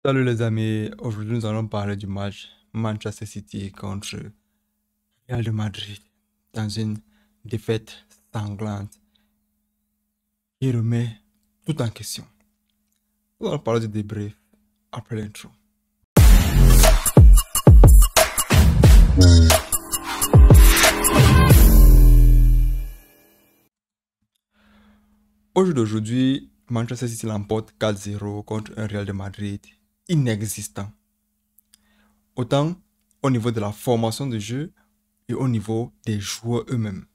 Salut les amis, aujourd'hui nous allons parler du match Manchester City contre Real de Madrid dans une défaite sanglante qui remet tout en question. Nous allons parler du débrief après l'intro. Au jour d'aujourd'hui, Manchester City l'emporte 4-0 contre un Real de Madrid inexistant. Autant au niveau de la formation de jeu et au niveau des joueurs eux-mêmes.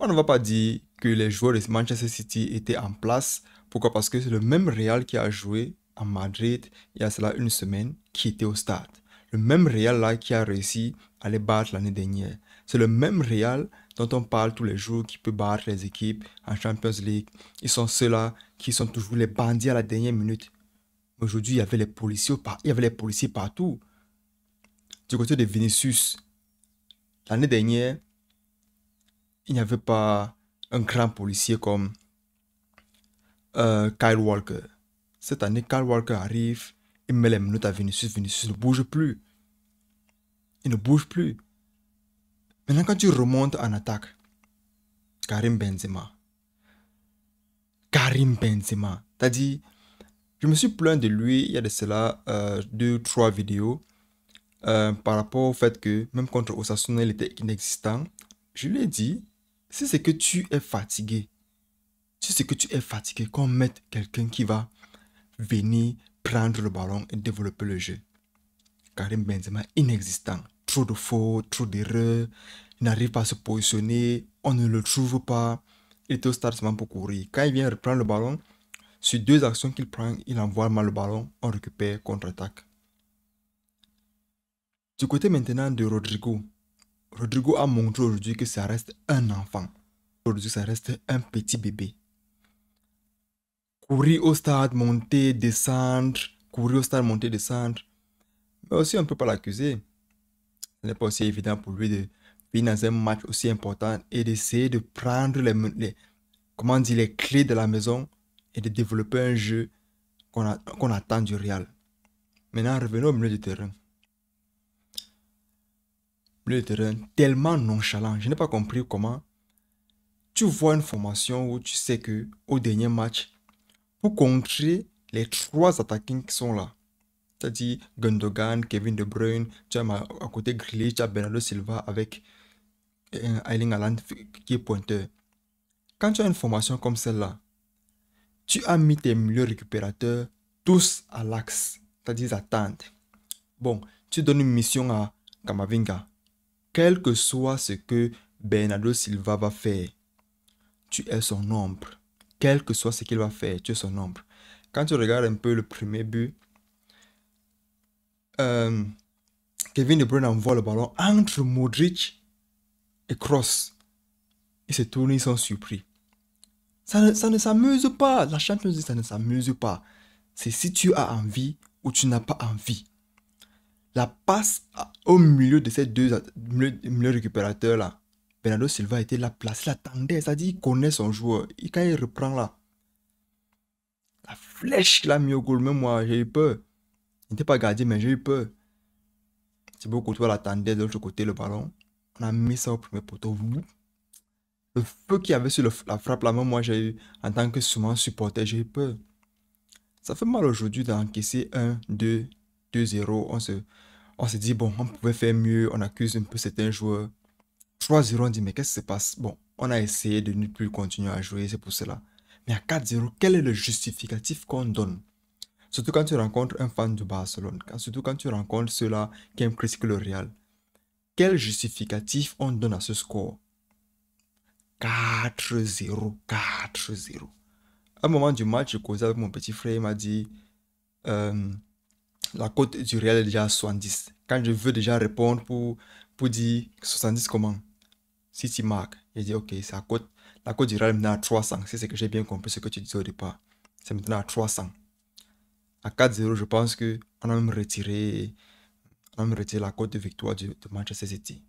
On ne va pas dire que les joueurs de Manchester City étaient en place. Pourquoi? Parce que c'est le même Real qui a joué à Madrid il y a cela une semaine qui était au stade. Le même Real là qui a réussi à les battre l'année dernière. C'est le même Real dont on parle tous les jours qui peut battre les équipes en Champions League. Ils sont ceux-là qui sont toujours les bandits à la dernière minute. Aujourd'hui, il y avait les policiers partout. Du côté de Vinicius, l'année dernière, il n'y avait pas un grand policier comme Kyle Walker. Cette année, Kyle Walker arrive, il met les minutes à Vinicius. Vinicius ne bouge plus. Il ne bouge plus. Maintenant, quand tu remontes en attaque, Karim Benzema. C'est-à-dire, je me suis plaint de lui, il y a de cela 2-3 vidéos par rapport au fait que même contre Osasuna, il était inexistant. Je lui ai dit, si c'est que tu es fatigué, qu'on mette quelqu'un qui va venir prendre le ballon et développer le jeu. Karim Benzema inexistant. Trop de fautes, trop d'erreurs. Il n'arrive pas à se positionner. On ne le trouve pas. Il est au stade seulement pour courir. Quand il vient reprendre le ballon, sur 2 actions qu'il prend, il envoie mal le ballon. On récupère, contre-attaque. Du côté maintenant de Rodrigo. Rodrigo a montré aujourd'hui que ça reste un enfant. Aujourd'hui, ça reste un petit bébé. Courir au stade, monter, descendre. Courir au stade, monter, descendre. Mais aussi, on ne peut pas l'accuser. Ce n'est pas aussi évident pour lui de venir dans un match aussi important et d'essayer de prendre les clés de la maison et de développer un jeu qu'on attend du Real. Maintenant, revenons au milieu du terrain. Milieu du terrain, tellement nonchalant. Je n'ai pas compris comment tu vois une formation où tu sais que au dernier match, pour contrer les 3 attaquants qui sont là, c'est-à-dire Gundogan, Kevin De Bruyne, tu as à côté Grealish, tu as Bernardo Silva avec Erling Haaland qui est pointeur. Quand tu as une formation comme celle-là, tu as mis tes milieux récupérateurs tous à l'axe, c'est-à-dire attendre. Bon, tu donnes une mission à Kamavinga. Quel que soit ce que Bernardo Silva va faire, tu es son ombre. Quel que soit ce qu'il va faire, tu es son ombre. Quand tu regardes un peu le premier but, Kevin De Bruyne envoie le ballon entre Modric et Kroos. Ils se tournent, ils sont surpris. Ça ne s'amuse pas. La Champions League, ça ne s'amuse pas. C'est si tu as envie ou tu n'as pas envie. La passe au milieu de ces deux milieux récupérateurs là, Bernardo Silva était là placé, il attendait, c'est-à-dire il connaît son joueur. Et quand il reprend là, la flèche qu'il a mis au goal, même moi j'ai eu peur. Il n'était pas gardien, mais j'ai eu peur. Thibaut Courtois l'attendait de l'autre côté le ballon. On a mis ça au premier poteau. Le feu qu'il y avait sur la frappe là, même moi j'ai eu, en tant que souvent supporter, j'ai eu peur. Ça fait mal aujourd'hui d'encaisser 1, 2, 2-0. On se dit, bon, on pouvait faire mieux. On accuse un peu certains joueurs. 3-0, on dit, mais qu'est-ce qui se passe? Bon, on a essayé de ne plus continuer à jouer, c'est pour cela. Mais à 4-0, quel est le justificatif qu'on donne? Surtout quand tu rencontres un fan du Barcelone. Surtout quand tu rencontres ceux-là qui aiment critiquer le Real. Quel justificatif on donne à ce score? 4-0, 4-0. À un moment du match, je causais avec mon petit frère, il m'a dit la cote du Real est déjà à 70. Quand je veux déjà répondre pour dire 70 comment? Si tu marques, j'ai dit ok, c'est la cote du Real est maintenant à 300. C'est ce que j'ai bien compris, ce que tu disais au départ. C'est maintenant à 300. À 4-0, je pense qu'on a même retiré la cote de victoire de Manchester City.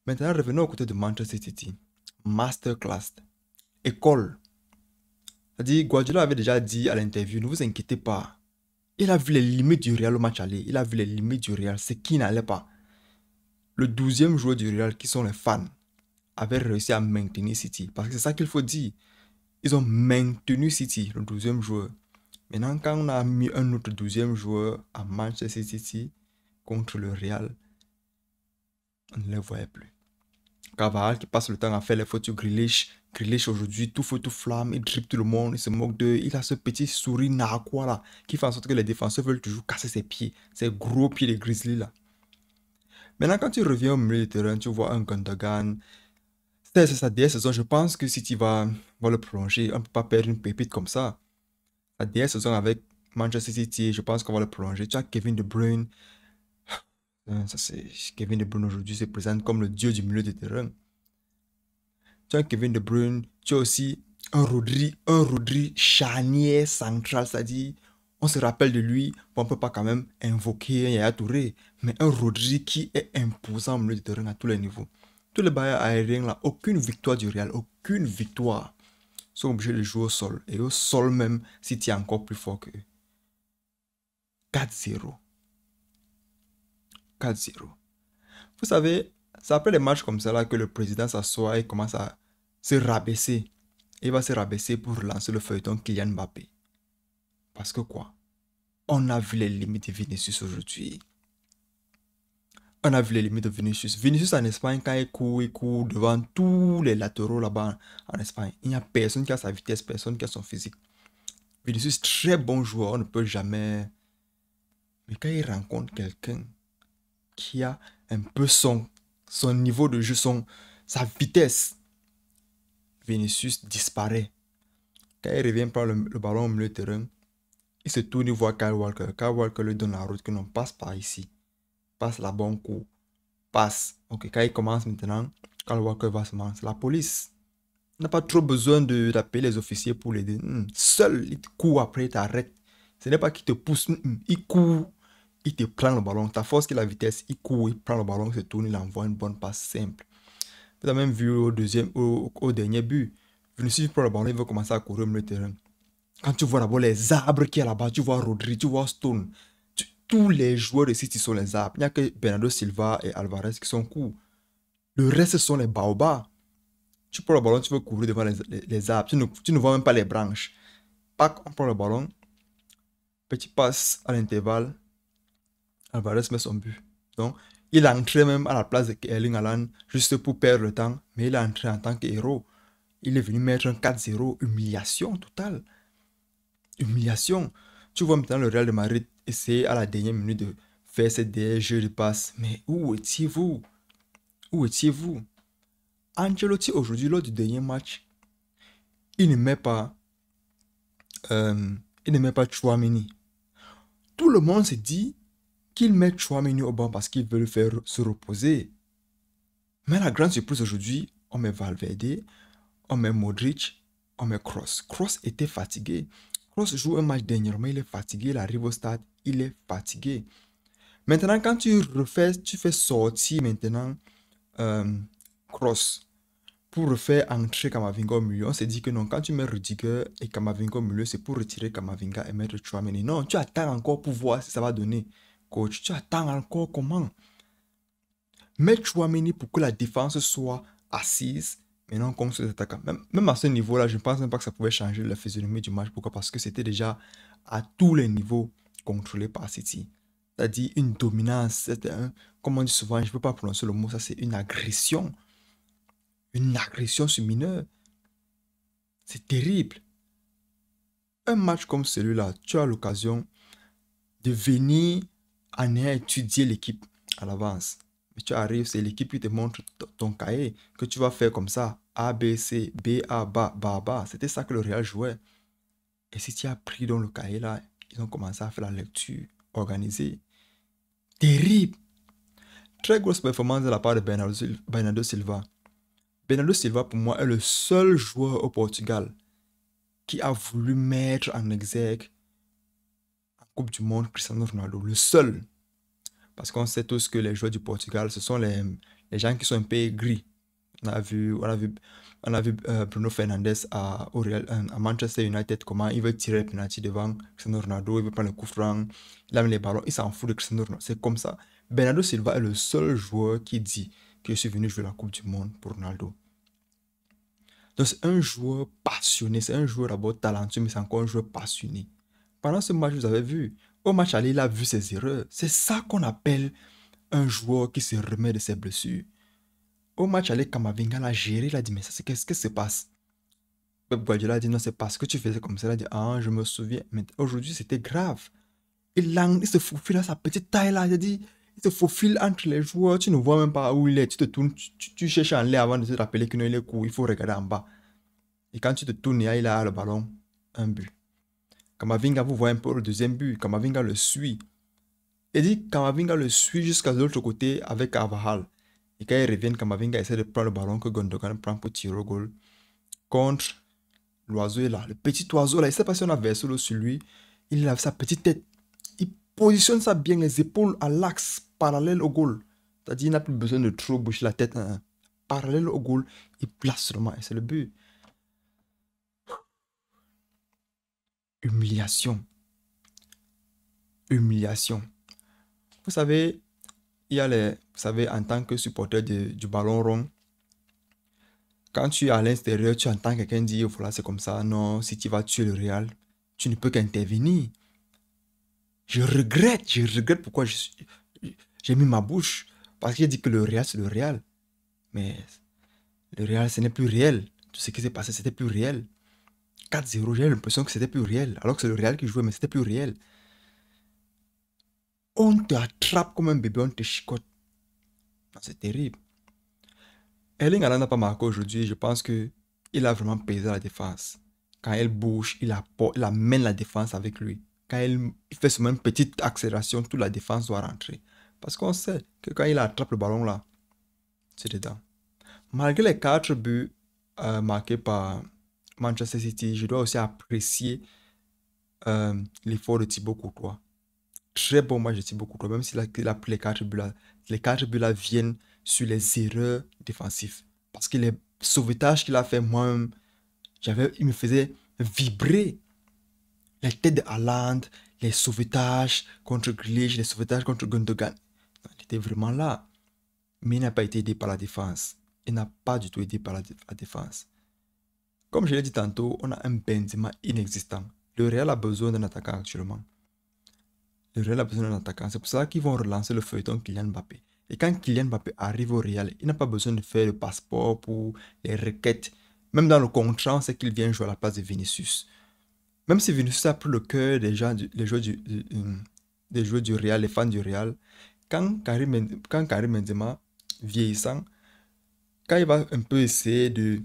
Maintenant, revenons au côté de Manchester City. Masterclass. École. C'est-à-dire, Guardiola avait déjà dit à l'interview, ne vous inquiétez pas. Il a vu les limites du Real au match aller. Il a vu les limites du Real, ce qui n'allait pas. Le 12e joueur du Real, qui sont les fans, avait réussi à maintenir City. Parce que c'est ça qu'il faut dire. Ils ont maintenu City, le 12e joueur. Maintenant, quand on a mis un autre 12e joueur à Manchester City contre le Real, on ne les voyait plus. Carvajal qui passe le temps à faire les photos Grealish. Grealish aujourd'hui, tout feu, tout flamme, il dribble tout le monde, il se moque d'eux. Il a ce petit sourire narquois là, qui fait en sorte que les défenseurs veulent toujours casser ses pieds. Ces gros pieds de Grizzly là. Maintenant, quand tu reviens au milieu du terrain, tu vois un Gundogan. C'est sa dernière saison, je pense que si tu vas le prolonger, on ne peut pas perdre une pépite comme ça. La dernière saison avec Manchester City, je pense qu'on va le prolonger. Tu as Kevin De Bruyne. Kevin De Bruyne aujourd'hui se présente comme le dieu du milieu du terrain. Tu as Kevin De Bruyne, tu as aussi un Rodri charnière central, c'est-à-dire, on se rappelle de lui, on ne peut pas quand même invoquer un Yaya Touré, mais un Rodri qui est imposant au milieu du terrain à tous les niveaux. Tous les bails aériens là, aucune victoire du Real, aucune victoire, sont obligés de jouer au sol. Et au sol même, si tu es encore plus fort que eux. 4-0. 4-0. Vous savez, c'est après les matchs comme ça là que le président s'assoit et commence à se rabaisser. Il va se rabaisser pour lancer le feuilleton Kylian Mbappé. Parce que quoi? On a vu les limites de Vinicius aujourd'hui. On a vu les limites de Vinicius. Vinicius en Espagne, quand il court devant tous les latéraux là-bas en Espagne. Il n'y a personne qui a sa vitesse, personne qui a son physique. Vinicius, très bon joueur, on ne peut jamais... Mais quand il rencontre quelqu'un qui a un peu son niveau de jeu, sa vitesse, Vinicius disparaît. Quand il revient prendre le ballon au milieu de terrain, il se tourne, il voit Kyle Walker. Kyle Walker lui donne la route, que non, passe par ici. Passe la bonne cour. Passe. Ok, quand il commence maintenant, Kyle Walker va se lancer. La police n'a pas trop besoin d'appeler les officiers pour l'aider. Seul, il te court après, il t'arrête. Ce n'est pas qu'il te pousse, il court, il te prend le ballon. Ta force qui est la vitesse, il court, il prend le ballon, il se tourne, il envoie une bonne passe simple. Vous avez même vu au dernier but, Vinicius prend le ballon, il veut commencer à courir au milieu de terrain. Quand tu vois d'abord les arbres qui est là-bas, tu vois Rodri, tu vois Stone. Tous les joueurs de City sont les arbres. Il n'y a que Bernardo Silva et Alvarez qui sont courts. Le reste sont les baobabs. Tu prends le ballon, tu veux courir devant les arbres. Tu ne vois même pas les branches. Pac, on prend le ballon. Petit passe à l'intervalle. Alvarez met son but. Donc, il est entré même à la place de Erling Haaland juste pour perdre le temps. Mais il est entré en tant qu'héros. Il est venu mettre un 4-0. Humiliation totale. Humiliation. Tu vois maintenant le Real de Madrid essayer à la dernière minute de faire ces derniers jeux de passe. Mais où étiez-vous? Où étiez-vous? Ancelotti aujourd'hui, lors du dernier match, il ne met pas Tchouaméni. Tout le monde se dit qu'il met Tchouaméni au banc parce qu'il veut le faire se reposer. Mais la grande surprise aujourd'hui, on met Valverde, on met Modric, on met Kroos. Kroos était fatigué. Kroos joue un match dernièrement, il est fatigué, il arrive au stade, il est fatigué. Maintenant, quand tu fais sortir maintenant Kroos pour refaire entrer Kamavinga au milieu, on s'est dit que non, quand tu mets Rudiger et Kamavinga au milieu, c'est pour retirer Kamavinga et mettre Tchouaméni. Non, tu attends encore pour voir si ça va donner. Coach, tu attends encore comment? Mets Tchouaméni pour que la défense soit assise. Maintenant, comme ces attaquants. Même à ce niveau-là, je ne pense même pas que ça pouvait changer la physionomie du match. Pourquoi? Parce que c'était déjà à tous les niveaux contrôlé par City. C'est-à-dire une dominance. Comme on dit souvent, je ne peux pas prononcer le mot, ça c'est une agression. Une agression sur mineur. C'est terrible. Un match comme celui-là, tu as l'occasion de venir en ayant étudié l'équipe à l'avance. Mais tu arrives, c'est l'équipe qui te montre ton cahier, que tu vas faire comme ça. A, B, C, B, A, ba. C'était ça que le Real jouait. Et si tu as pris dans le cahier là, ils ont commencé à faire la lecture organisée. Terrible. Très grosse performance de la part de Bernardo Silva. Bernardo Silva, pour moi, est le seul joueur au Portugal qui a voulu mettre en exergue en Coupe du Monde Cristiano Ronaldo. Le seul. Parce qu'on sait tous que les joueurs du Portugal, ce sont les gens qui sont un peu aigris. On a vu Bruno Fernandes à Manchester United, comment il veut tirer le penalty devant Cristiano Ronaldo, il veut prendre le coup franc, il amène les ballons, il s'en fout de Cristiano Ronaldo. C'est comme ça. Bernardo Silva est le seul joueur qui dit que je suis venu jouer la Coupe du Monde pour Ronaldo. Donc c'est un joueur passionné, c'est un joueur d'abord talentueux, mais c'est encore un joueur passionné. Pendant ce match, vous avez vu, au match aller, il a vu ses erreurs. C'est ça qu'on appelle un joueur qui se remet de ses blessures. Au match aller, Kamavinga l'a géré, il a dit, mais ça, qu'est-ce qui se passe? Pep Guardiola a dit, non, c'est parce que tu faisais comme ça. Il a dit, ah, je me souviens. Mais aujourd'hui, c'était grave. Il se faufile à sa petite taille là. Il a dit, il se faufile entre les joueurs. Tu ne vois même pas où il est. Tu te tournes, tu cherches en l'air avant de te rappeler qu'il est court. Il faut regarder en bas. Et quand tu te tournes, il a le ballon. Un but. Kamavinga, vous voyez un peu le deuxième but. Kamavinga le suit. Il dit, Kamavinga le suit jusqu'à l'autre côté avec Carvajal. Et quand il revient, Kamavinga essaie de prendre le ballon que Gundogan prend pour tirer au goal. Contre l'oiseau est là. Le petit oiseau là, il ne sait pas si on a versé l'eau sur lui. Il a sa petite tête. Il positionne ça bien, les épaules à l'axe, parallèle au goal. C'est-à-dire, il n'a plus besoin de trop bouger la tête. Parallèle au goal, il place seulement. Et c'est le but. Humiliation. Humiliation. Vous savez, vous savez, en tant que supporter du ballon rond, quand tu es à l'extérieur, tu entends quelqu'un dire, voilà, c'est comme ça, non, si tu vas tuer le Real, tu ne peux qu'intervenir. Je regrette pourquoi j'ai mis ma bouche. Parce qu'il a dit que le Real, c'est le Real. Mais le Real, ce n'est plus réel. Tout ce qui s'est passé, c'était plus réel. 4-0, j'ai l'impression que c'était plus réel. Alors que c'est le Real qui jouait, mais c'était plus réel. On te attrape comme un bébé, on te chicote. C'est terrible. Erling Haaland n'a pas marqué aujourd'hui. Je pense qu'il a vraiment pesé la défense. Quand elle bouge, il amène la défense avec lui. Quand il fait seulement une petite accélération, toute la défense doit rentrer. Parce qu'on sait que quand il attrape le ballon là, c'est dedans. Malgré les 4 buts marqués par Manchester City, je dois aussi apprécier l'effort de Thibaut Courtois. Très bon match de Thibaut Courtois, même s'il a pris les 4 buts là. Les 4 buts là viennent sur les erreurs défensives. Parce que les sauvetages qu'il a fait, moi-même, il me faisait vibrer. Les têtes de Haaland, les sauvetages contre Grealish, les sauvetages contre Gundogan. Il était vraiment là. Mais il n'a pas été aidé par la défense. Il n'a pas du tout aidé par la défense. Comme je l'ai dit tantôt, on a un Benzema inexistant. Le Real a besoin d'un attaquant actuellement. Le Real a besoin d'un attaquant. C'est pour ça qu'ils vont relancer le feuilleton Kylian Mbappé. Et quand Kylian Mbappé arrive au Real, il n'a pas besoin de faire le passeport pour les requêtes. Même dans le contrat, on sait qu'il vient jouer à la place de Vinicius. Même si Vinicius a pris le cœur des joueurs du Real, les fans du Real, quand Karim Benzema, vieillissant, quand il va un peu essayer de...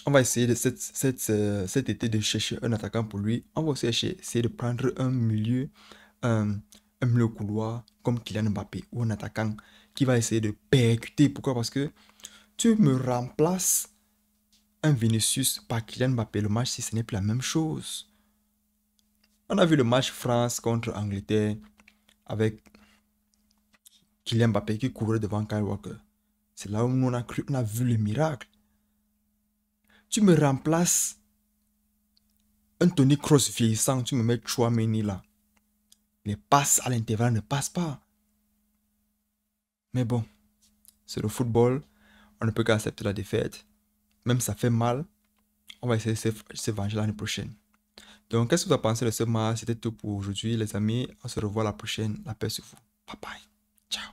On va essayer de cet été de chercher un attaquant pour lui. On va aussi essayer de prendre un milieu couloir comme Kylian Mbappé ou un attaquant qui va essayer de percuter. Pourquoi? Parce que tu me remplaces un Vinicius par Kylian Mbappé. Le match, si ce n'est plus la même chose. On a vu le match France contre Angleterre avec Kylian Mbappé qui courait devant Kyle Walker. C'est là où on a vu le miracle. Tu me remplaces un Toni Kroos vieillissant, tu me mets Chouameni là. Les passes à l'intervalle ne passent pas. Mais bon, c'est le football. On ne peut qu'accepter la défaite. Même si ça fait mal, on va essayer de se venger l'année prochaine. Donc, qu'est-ce que vous avez pensé de ce match? C'était tout pour aujourd'hui, les amis. On se revoit la prochaine. La paix sur vous. Bye bye. Ciao.